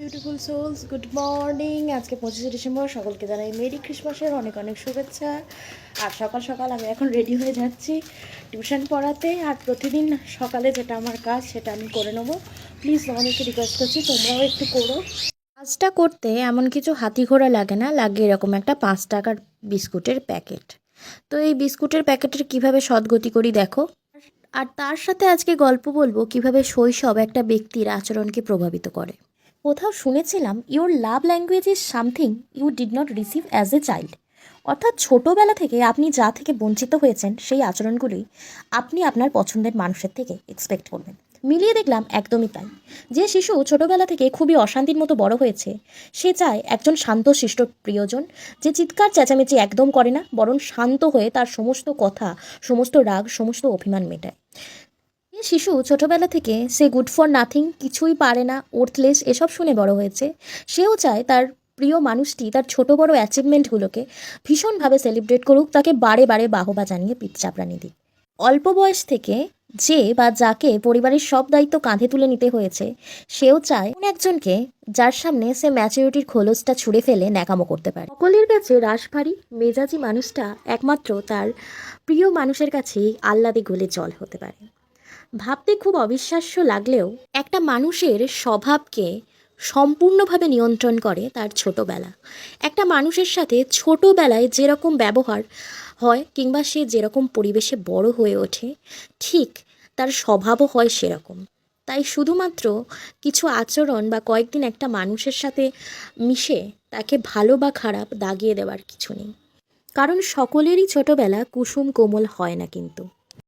Beautiful sols, good morning. আজকে 25শে December. সকলকে জানাই মেরি ক্রিসমাসের অনেক অনেক শুভেচ্ছা। আর সকাল সকাল আমি এখন রেডি হয়ে যাচ্ছি টিউশন পড়াতে। আর প্রতিদিন সকালে যেটা আমার কাজ সেটা আমি করে নেবো। প্লিজ তোমাদেরকে রিকোয়েস্ট করছি তোমরাও একটু করো। কাজটা করতে এমন কিছু হাতি ঘোড়া লাগে না, লাগে এরকম একটা 5 টাকার বিস্কুটের প্যাকেট। তো এই বিস্কুটের প্যাকেটের কিভাবে সদ্গতি করি দেখো। আর তার সাথে আজকে গল্প বলবো কিভাবে শৈশব একটা ব্যক্তির আচরণকে প্রভাবিত করে। কোথাও শুনেছিলাম your love language is something you did not receive as a child. অর্থাৎ ছোটোবেলা থেকে আপনি যা থেকে বঞ্চিত হয়েছেন সেই আচরণগুলি আপনি আপনার পছন্দের মানুষের থেকে এক্সপেক্ট করবেন। মিলিয়ে দেখলাম একদমই তাই। যে শিশু ছোটোবেলা থেকে খুবই অশান্তির মতো বড় হয়েছে, সে চায় একজন শান্ত শিষ্ট প্রিয়জন, যে চিৎকার চেঁচামেচি একদম করে না, বরং শান্ত হয়ে তার সমস্ত কথা, সমস্ত রাগ, সমস্ত অভিমান মেটায়। যে শিশু ছোটবেলা থেকে সে গুড ফর নাথিং, কিছুই পারে না, ওর্থলেস এসব শুনে বড় হয়েছে, সেও চায় তার প্রিয় মানুষটি তার ছোট বড় অ্যাচিভমেন্টগুলোকে ভীষণভাবে সেলিব্রেট করুক, তাকে বারে বারে বাহবা জানিয়ে পিঠ চাপড়ানি দিক। অল্প বয়স থেকে যে বা যাকে পরিবারের সব দায়িত্ব কাঁধে তুলে নিতে হয়েছে, সেও চায় এমন একজনকে যার সামনে সে ম্যাচুরিটির খোলসটা ছুঁড়ে ফেলে ন্যাকামো করতে পারে। সকলের কাছে রাশভারী মেজাজি মানুষটা একমাত্র তার প্রিয় মানুষের কাছেই আহ্লাদে গলে জল হতে পারে। ভাবতে খুব অবিশ্বাস্য লাগলেও একটা মানুষের স্বভাবকে সম্পূর্ণভাবে নিয়ন্ত্রণ করে তার ছোটোবেলা। একটা মানুষের সাথে ছোটোবেলায় যেরকম ব্যবহার হয় কিংবা সে যেরকম পরিবেশে বড় হয়ে ওঠে, ঠিক তার স্বভাবও হয় সেরকম। তাই শুধুমাত্র কিছু আচরণ বা কয়েকদিন একটা মানুষের সাথে মিশে তাকে ভালো বা খারাপ দাগিয়ে দেওয়ার কিছু নেই। কারণ সকলেরই ছোটোবেলা কুসুম কোমল হয় না কিন্তু।